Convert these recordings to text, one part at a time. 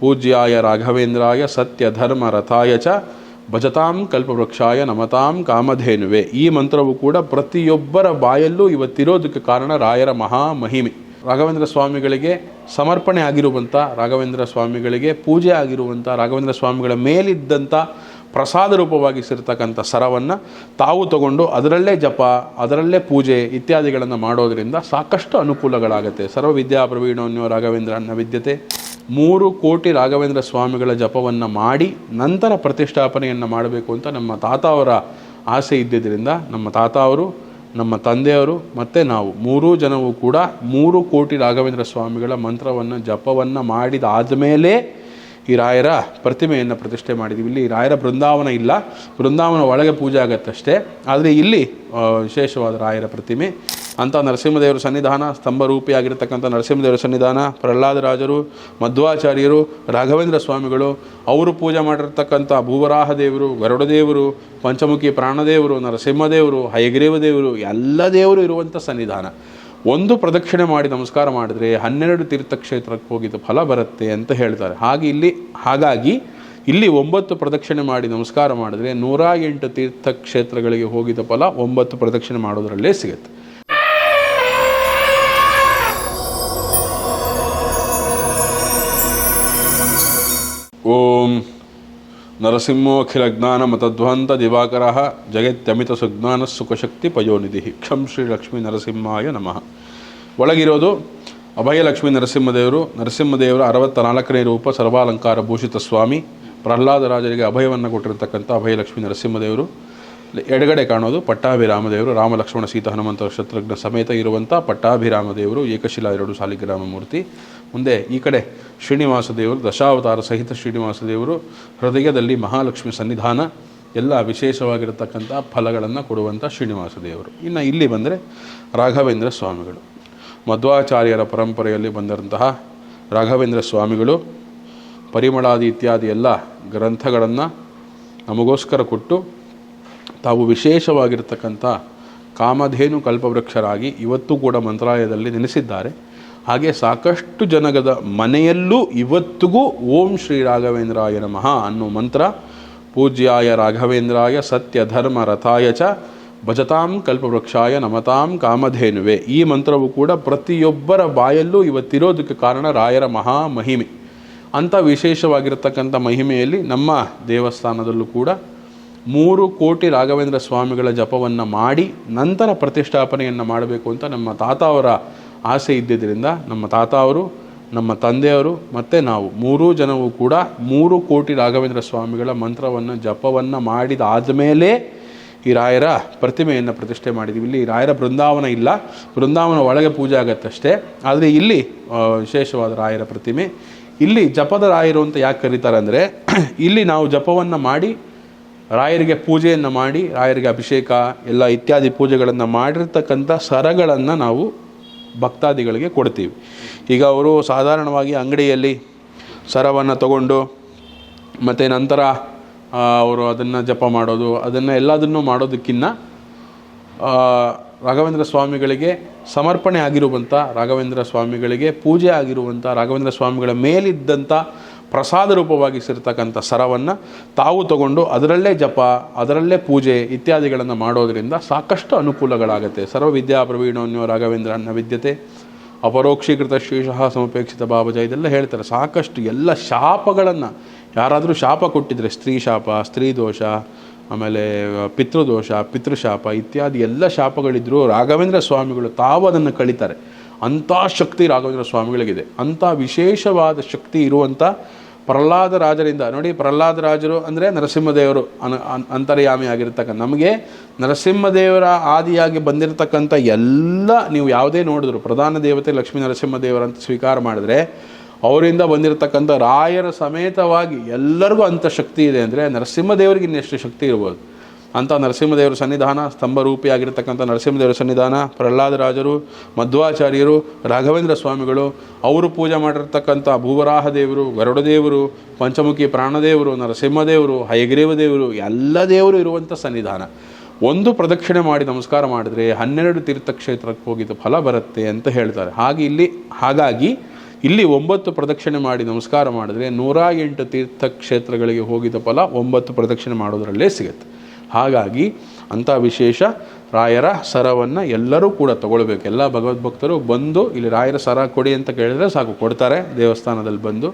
ಪೂಜ್ಯಾಯ ರಾಘವೇಂದ್ರಾಯ ಸತ್ಯ ಧರ್ಮ ರಥಾಯ ಚ ಭಜತಾಂ ಕಲ್ಪವೃಕ್ಷಾಯ ನಮತಾಂ ಕಾಮಧೇನುವೆ. ಈ ಮಂತ್ರವು ಕೂಡ ಪ್ರತಿಯೊಬ್ಬರ ಬಾಯಲ್ಲೂ ಇವತ್ತಿರೋದಕ್ಕೆ ಕಾರಣ ರಾಯರ ಮಹಾಮಹಿಮೆ. ರಾಘವೇಂದ್ರ ಸ್ವಾಮಿಗಳಿಗೆ ಸಮರ್ಪಣೆ ಆಗಿರುವಂಥ, ರಾಘವೇಂದ್ರ ಸ್ವಾಮಿಗಳಿಗೆ ಪೂಜೆ ಆಗಿರುವಂಥ, ರಾಘವೇಂದ್ರ ಸ್ವಾಮಿಗಳ ಮೇಲಿದ್ದಂಥ ಪ್ರಸಾದ ರೂಪವಾಗಿ ಸಿರ್ತಕ್ಕಂಥ ಸರವನ್ನು ತಾವು ತಗೊಂಡು ಅದರಲ್ಲೇ ಜಪ, ಅದರಲ್ಲೇ ಪೂಜೆ ಇತ್ಯಾದಿಗಳನ್ನು ಮಾಡೋದರಿಂದ ಸಾಕಷ್ಟು ಅನುಕೂಲಗಳಾಗುತ್ತೆ. ಸರ್ವವಿದ್ಯಾ ಪ್ರವೀಣೋನ್ಯೋ ರಾಘವೇಂದ್ರ ವಿದ್ಯತೆ. 3 ಕೋಟಿ ರಾಘವೇಂದ್ರ ಸ್ವಾಮಿಗಳ ಜಪವನ್ನು ಮಾಡಿ ನಂತರ ಪ್ರತಿಷ್ಠಾಪನೆಯನ್ನು ಮಾಡಬೇಕು ಅಂತ ನಮ್ಮ ತಾತ ಅವರ ಆಸೆ ಇದ್ದಿದ್ದರಿಂದ ನಮ್ಮ ತಾತ ಅವರು, ನಮ್ಮ ತಂದೆಯವರು ಮತ್ತು ನಾವು 3 ಜನವೂ ಕೂಡ 3 ಕೋಟಿ ರಾಘವೇಂದ್ರ ಸ್ವಾಮಿಗಳ ಮಂತ್ರವನ್ನು ಜಪವನ್ನು ಮಾಡಿದಾದ ಮೇಲೆ ಈ ರಾಯರ ಪ್ರತಿಮೆಯನ್ನು ಪ್ರತಿಷ್ಠೆ ಮಾಡಿದ್ದೀವಿ. ಇಲ್ಲಿ ರಾಯರ ಬೃಂದಾವನ ಇಲ್ಲ, ಬೃಂದಾವನ ಒಳಗೆ ಪೂಜೆ ಆಗತ್ತಷ್ಟೇ. ಆದರೆ ಇಲ್ಲಿ ವಿಶೇಷವಾದ ರಾಯರ ಪ್ರತಿಮೆ ಅಂಥ ನರಸಿಂಹದೇವರ ಸನ್ನಿಧಾನ, ಸ್ತಂಭರೂಪಿಯಾಗಿರ್ತಕ್ಕಂಥ ನರಸಿಂಹದೇವರ ಸನ್ನಿಧಾನ, ಪ್ರಹ್ಲಾದರಾಜರು, ಮಧ್ವಾಚಾರ್ಯರು, ರಾಘವೇಂದ್ರ ಸ್ವಾಮಿಗಳು, ಅವರು ಪೂಜೆ ಮಾಡಿರ್ತಕ್ಕಂಥ ಭೂವರಾಹ ದೇವರು, ಗರುಡ ದೇವರು, ಪಂಚಮುಖಿ ಪ್ರಾಣದೇವರು, ನರಸಿಂಹದೇವರು, ಹಯಗ್ರೀವ ದೇವರು, ಎಲ್ಲ ದೇವರು ಇರುವಂಥ ಸನ್ನಿಧಾನ. ಒಂದು ಪ್ರದಕ್ಷಿಣೆ ಮಾಡಿ ನಮಸ್ಕಾರ ಮಾಡಿದ್ರೆ 12 ತೀರ್ಥಕ್ಷೇತ್ರಕ್ಕೆ ಹೋಗಿದ್ದ ಫಲ ಬರುತ್ತೆ ಅಂತ ಹೇಳ್ತಾರೆ. ಹಾಗಾಗಿ ಇಲ್ಲಿ 9 ಪ್ರದಕ್ಷಿಣೆ ಮಾಡಿ ನಮಸ್ಕಾರ ಮಾಡಿದ್ರೆ 108 ತೀರ್ಥಕ್ಷೇತ್ರಗಳಿಗೆ ಹೋಗಿದ್ದ ಫಲ 9 ಪ್ರದಕ್ಷಿಣೆ ಮಾಡೋದರಲ್ಲೇ ಸಿಗುತ್ತೆ. ಓಂ ನರಸಿಂಹೋಖಿಲ ಜ್ಞಾನ ಮತಧ್ವಂತ ದಿವಾಕರ ಜಗತ್ಯಮಿತ ಸುಜ್ಞಾನ ಸುಖಶಕ್ತಿ ಪಯೋನಿಧಿ ಕ್ಷಂ ಶ್ರೀ ಲಕ್ಷ್ಮೀ ನರಸಿಂಹಾಯ ನಮಃ. ಒಳಗಿರೋದು ಅಭಯಲಕ್ಷ್ಮೀ ನರಸಿಂಹದೇವರು. ನರಸಿಂಹದೇವರ 64ನೇ ರೂಪ, ಸರ್ವಾಲಂಕಾರ ಭೂಷಿತ ಸ್ವಾಮಿ. ಪ್ರಹ್ಲಾದರಾಜರಿಗೆ ಅಭಯವನ್ನು ಕೊಟ್ಟಿರತಕ್ಕಂಥ ಅಭಯಲಕ್ಷ್ಮೀ ನರಸಿಂಹದೇವರು. ಎಡಗಡೆ ಕಾಣೋದು ಪಟ್ಟಾಭಿರಾಮದೇವರು, ರಾಮ ಲಕ್ಷ್ಮಣ ಸೀತಾ ಹನುಮಂತ ಶತ್ರುಘ್ನ ಸಮೇತ ಇರುವಂಥ ಪಟ್ಟಾಭಿರಾಮದೇವರು, ಏಕಶಿಲಾ 2 ಸಾಲಿಗ್ರಾಮ ಮೂರ್ತಿ. ಮುಂದೆ ಈ ಕಡೆ ಶ್ರೀನಿವಾಸ ದೇವರು, ದಶಾವತಾರ ಸಹಿತ ಶ್ರೀನಿವಾಸ ದೇವರು, ಹೃದಯದಲ್ಲಿ ಮಹಾಲಕ್ಷ್ಮಿ ಸನ್ನಿಧಾನ, ಎಲ್ಲ ವಿಶೇಷವಾಗಿರತಕ್ಕಂಥ ಫಲಗಳನ್ನು ಕೊಡುವಂಥ ಶ್ರೀನಿವಾಸ ದೇವರು. ಇನ್ನು ಇಲ್ಲಿ ಬಂದರೆ ರಾಘವೇಂದ್ರ ಸ್ವಾಮಿಗಳು, ಮಧ್ವಾಚಾರ್ಯರ ಪರಂಪರೆಯಲ್ಲಿ ಬಂದಂತಹ ರಾಘವೇಂದ್ರ ಸ್ವಾಮಿಗಳು ಪರಿಮಳಾದಿ ಇತ್ಯಾದಿ ಎಲ್ಲ ಗ್ರಂಥಗಳನ್ನು ನಮಗೋಸ್ಕರ ಕೊಟ್ಟು ತಾವು ವಿಶೇಷವಾಗಿರ್ತಕ್ಕಂಥ ಕಾಮಧೇನು ಕಲ್ಪವೃಕ್ಷರಾಗಿ ಇವತ್ತು ಕೂಡ ಮಂತ್ರಾಲಯದಲ್ಲಿ ನೆಲೆಸಿದ್ದಾರೆ. ಹಾಗೆ ಸಾಕಷ್ಟು ಜನಗದ ಮನೆಯಲ್ಲೂ ಇವತ್ತಿಗೂ ಓಂ ಶ್ರೀ ರಾಘವೇಂದ್ರಾಯ ನಮಃ ಅನ್ನೋ ಮಂತ್ರ, ಪೂಜ್ಯಾಯ ರಾಘವೇಂದ್ರಾಯ ಸತ್ಯ ಧರ್ಮ ರಥಾಯ ಚ ಭಜತಾಂ ಕಲ್ಪವೃಕ್ಷಾಯ ನಮತಾಂ ಕಾಮಧೇನುವೆ. ಈ ಮಂತ್ರವು ಕೂಡ ಪ್ರತಿಯೊಬ್ಬರ ಬಾಯಲ್ಲೂ ಇವತ್ತಿರೋದಕ್ಕೆ ಕಾರಣ ರಾಯರ ಮಹಾಮಹಿಮೆ. ಅಂಥ ವಿಶೇಷವಾಗಿರ್ತಕ್ಕಂಥ ಮಹಿಮೆಯಲ್ಲಿ ನಮ್ಮ ದೇವಸ್ಥಾನದಲ್ಲೂ ಕೂಡ 3 ಕೋಟಿ ರಾಘವೇಂದ್ರ ಸ್ವಾಮಿಗಳ ಜಪವನ್ನು ಮಾಡಿ ನಂತರ ಪ್ರತಿಷ್ಠಾಪನೆಯನ್ನು ಮಾಡಬೇಕು ಅಂತ ನಮ್ಮ ತಾತ ಅವರ ಆಸೆ ಇದ್ದಿದ್ದರಿಂದ ನಮ್ಮ ತಾತ ಅವರು, ನಮ್ಮ ತಂದೆಯವರು ಮತ್ತು ನಾವು 3 ಜನವೂ ಕೂಡ 3 ಕೋಟಿ ರಾಘವೇಂದ್ರ ಸ್ವಾಮಿಗಳ ಮಂತ್ರವನ್ನು ಜಪವನ್ನು ಮಾಡಿದಾದ ಮೇಲೆ ಈ ರಾಯರ ಪ್ರತಿಮೆಯನ್ನು ಪ್ರತಿಷ್ಠೆ ಮಾಡಿದ್ದೀವಿ. ಇಲ್ಲಿ ರಾಯರ ಬೃಂದಾವನ ಇಲ್ಲ, ಬೃಂದಾವನ ಒಳಗೆ ಪೂಜೆ ಆಗತ್ತಷ್ಟೇ. ಆದರೆ ಇಲ್ಲಿ ವಿಶೇಷವಾದ ರಾಯರ ಪ್ರತಿಮೆ. ಇಲ್ಲಿ ಜಪದ ರಾಯರು ಅಂತ ಯಾಕೆ ಕರೀತಾರೆ ಅಂದರೆ, ಇಲ್ಲಿ ನಾವು ಜಪವನ್ನು ಮಾಡಿ ರಾಯರಿಗೆ ಪೂಜೆಯನ್ನು ಮಾಡಿ, ರಾಯರಿಗೆ ಅಭಿಷೇಕ ಎಲ್ಲ ಇತ್ಯಾದಿ ಪೂಜೆಗಳನ್ನು ಮಾಡಿರ್ತಕ್ಕಂಥ ಸರಗಳನ್ನು ನಾವು ಭಕ್ತಾದಿಗಳಿಗೆ ಕೊಡ್ತೀವಿ. ಈಗ ಅವರು ಸಾಧಾರಣವಾಗಿ ಅಂಗಡಿಯಲ್ಲಿ ಸರವನ್ನು ತಗೊಂಡು ಮತ್ತು ನಂತರ ಅವರು ಅದನ್ನು ಜಪ ಮಾಡೋದು, ಅದನ್ನು ಎಲ್ಲದನ್ನೂ ಮಾಡೋದಕ್ಕಿಂತ ರಾಘವೇಂದ್ರ ಸ್ವಾಮಿಗಳಿಗೆ ಸಮರ್ಪಣೆ ಆಗಿರುವಂಥ, ರಾಘವೇಂದ್ರ ಸ್ವಾಮಿಗಳಿಗೆ ಪೂಜೆ ಆಗಿರುವಂಥ, ರಾಘವೇಂದ್ರ ಸ್ವಾಮಿಗಳ ಮೇಲಿದ್ದಂಥ ಪ್ರಸಾದ ರೂಪವಾಗಿ ಸಿರ್ತಕ್ಕಂಥ ಸರವನ್ನು ತಾವು ತಗೊಂಡು ಅದರಲ್ಲೇ ಜಪ, ಅದರಲ್ಲೇ ಪೂಜೆ ಇತ್ಯಾದಿಗಳನ್ನು ಮಾಡೋದರಿಂದ ಸಾಕಷ್ಟು ಅನುಕೂಲಗಳಾಗುತ್ತೆ. ಸರ್ವವಿದ್ಯಾ ಪ್ರವೀಣೋನ್ಯೋ ರಾಘವೇಂದ್ರ ವಿದ್ಯತೆ. ಅಪರೋಕ್ಷೀಕೃತ ಶ್ರೀಶಃ ಸಮಪೇಕ್ಷಿತ ಭಾವಜ ಇದೆಲ್ಲ ಹೇಳ್ತಾರೆ. ಸಾಕಷ್ಟು ಎಲ್ಲ ಶಾಪಗಳನ್ನು ಯಾರಾದರೂ ಶಾಪ ಕೊಟ್ಟಿದ್ರೆ, ಸ್ತ್ರೀ ಶಾಪ, ಸ್ತ್ರೀ ದೋಷ, ಆಮೇಲೆ ಪಿತೃದೋಷ, ಪಿತೃಶಾಪ ಇತ್ಯಾದಿ ಎಲ್ಲ ಶಾಪಗಳಿದ್ದರೂ ರಾಘವೇಂದ್ರ ಸ್ವಾಮಿಗಳು ತಾವು ಅದನ್ನು ಕಳೀತಾರೆ. ಅಂಥ ಶಕ್ತಿ ರಾಘವೇಂದ್ರ ಸ್ವಾಮಿಗಳಿಗಿದೆ. ಅಂಥ ವಿಶೇಷವಾದ ಶಕ್ತಿ ಇರುವಂಥ ಪ್ರಹ್ಲಾದರಾಜರಿಂದ ನೋಡಿ, ಪ್ರಹ್ಲಾದರಾಜರು ಅಂದರೆ ನರಸಿಂಹದೇವರು ಅಂತರ್ಯಾಮಿ ಆಗಿರ್ತಕ್ಕಂಥ, ನಮಗೆ ನರಸಿಂಹದೇವರ ಆದಿಯಾಗಿ ಬಂದಿರತಕ್ಕಂಥ ಎಲ್ಲ ನೀವು ಯಾವುದೇ ನೋಡಿದ್ರು ಪ್ರಧಾನ ದೇವತೆ ಲಕ್ಷ್ಮೀ ನರಸಿಂಹದೇವರಂತ ಸ್ವೀಕಾರ ಮಾಡಿದ್ರೆ ಅವರಿಂದ ಬಂದಿರತಕ್ಕಂಥ ರಾಯರ ಸಮೇತವಾಗಿ ಎಲ್ಲರಿಗೂ ಅಂಥ ಶಕ್ತಿ ಇದೆ ಅಂದರೆ ನರಸಿಂಹದೇವರಿಗೆ ಇನ್ನೆಷ್ಟು ಶಕ್ತಿ ಇರ್ಬೋದು. ಅಂಥ ನರಸಿಂಹದೇವರ ಸನ್ನಿಧಾನ, ಸ್ತಂಭರೂಪಿಯಾಗಿರ್ತಕ್ಕಂಥ ನರಸಿಂಹದೇವರ ಸನ್ನಿಧಾನ, ಪ್ರಹ್ಲಾದರಾಜರು, ಮಧ್ವಾಚಾರ್ಯರು, ರಾಘವೇಂದ್ರ ಸ್ವಾಮಿಗಳು, ಅವರು ಪೂಜೆ ಮಾಡಿರ್ತಕ್ಕಂಥ ಭೂವರಾಹ ದೇವರು, ಗರುಡ ದೇವರು, ಪಂಚಮುಖಿ ಪ್ರಾಣದೇವರು, ನರಸಿಂಹದೇವರು, ಹಯಗ್ರೀವ ದೇವರು, ಎಲ್ಲ ದೇವರು ಇರುವಂಥ ಸನ್ನಿಧಾನ. ಒಂದು ಪ್ರದಕ್ಷಿಣೆ ಮಾಡಿ ನಮಸ್ಕಾರ ಮಾಡಿದ್ರೆ 12 ತೀರ್ಥಕ್ಷೇತ್ರಕ್ಕೆ ಹೋಗಿದ್ದ ಫಲ ಬರುತ್ತೆ ಅಂತ ಹೇಳ್ತಾರೆ. ಹಾಗಾಗಿ ಇಲ್ಲಿ 9 ಪ್ರದಕ್ಷಿಣೆ ಮಾಡಿ ನಮಸ್ಕಾರ ಮಾಡಿದ್ರೆ 108 ತೀರ್ಥಕ್ಷೇತ್ರಗಳಿಗೆ ಹೋಗಿದ ಫಲ 9 ಪ್ರದಕ್ಷಿಣೆ ಮಾಡೋದರಲ್ಲೇ ಸಿಗುತ್ತೆ. ಹಾಗಾಗಿ ಅಂಥ ವಿಶೇಷ ರಾಯರ ಸರವನ್ನು ಎಲ್ಲರೂ ಕೂಡ ತಗೊಳ್ಬೇಕು. ಎಲ್ಲ ಭಗವದ್ಭಕ್ತರು ಬಂದು ಇಲ್ಲಿ ರಾಯರ ಸರ ಕೊಡಿ ಅಂತ ಕೇಳಿದ್ರೆ ಸಾಕು, ಕೊಡ್ತಾರೆ ದೇವಸ್ಥಾನದಲ್ಲಿ ಬಂದು.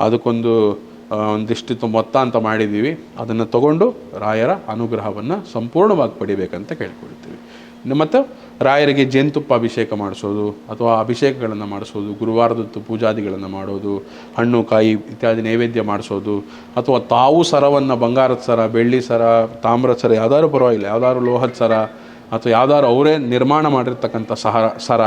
ಅದಕ್ಕೊಂದು ಒಂದಿಷ್ಟು ಮೊತ್ತ ಅಂತ ಮಾಡಿದ್ದೀವಿ, ಅದನ್ನು ತಗೊಂಡು ರಾಯರ ಅನುಗ್ರಹವನ್ನು ಸಂಪೂರ್ಣವಾಗಿ ಪಡಿಬೇಕಂತ ಕೇಳ್ಕೊಳ್ತೀವಿ. ಮತ್ತು ರಾಯರಿಗೆ ಜೇನುತುಪ್ಪ ಅಭಿಷೇಕ ಮಾಡಿಸೋದು ಅಥವಾ ಅಭಿಷೇಕಗಳನ್ನು ಮಾಡಿಸೋದು, ಗುರುವಾರದೊತ್ತು ಪೂಜಾದಿಗಳನ್ನು ಮಾಡೋದು, ಹಣ್ಣು ಕಾಯಿ ಇತ್ಯಾದಿ ನೈವೇದ್ಯ ಮಾಡಿಸೋದು, ಅಥವಾ ತಾವು ಸರವನ್ನು ಬಂಗಾರದ ಸರ, ಬೆಳ್ಳಿ ಸರ, ತಾಮ್ರದ ಸರ ಯಾವ್ದಾದ್ರು ಪರವಾಗಿಲ್ಲ, ಯಾವ್ದಾದ್ರು ಲೋಹದ ಸರ ಅಥವಾ ಯಾವ್ದಾದ್ರು ಅವರೇ ನಿರ್ಮಾಣ ಮಾಡಿರ್ತಕ್ಕಂಥ ಸರ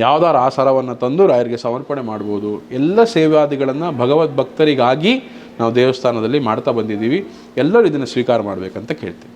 ಯಾವ್ದಾರು ಆ ಸರವನ್ನು ತಂದು ರಾಯರಿಗೆ ಸಮರ್ಪಣೆ ಮಾಡ್ಬೋದು. ಎಲ್ಲ ಸೇವಾದಿಗಳನ್ನು ಭಗವದ್ ಭಕ್ತರಿಗಾಗಿ ನಾವು ದೇವಸ್ಥಾನದಲ್ಲಿ ಮಾಡ್ತಾ ಬಂದಿದ್ದೀವಿ. ಎಲ್ಲರೂ ಇದನ್ನು ಸ್ವೀಕಾರ ಮಾಡಬೇಕಂತ ಕೇಳ್ತೀವಿ.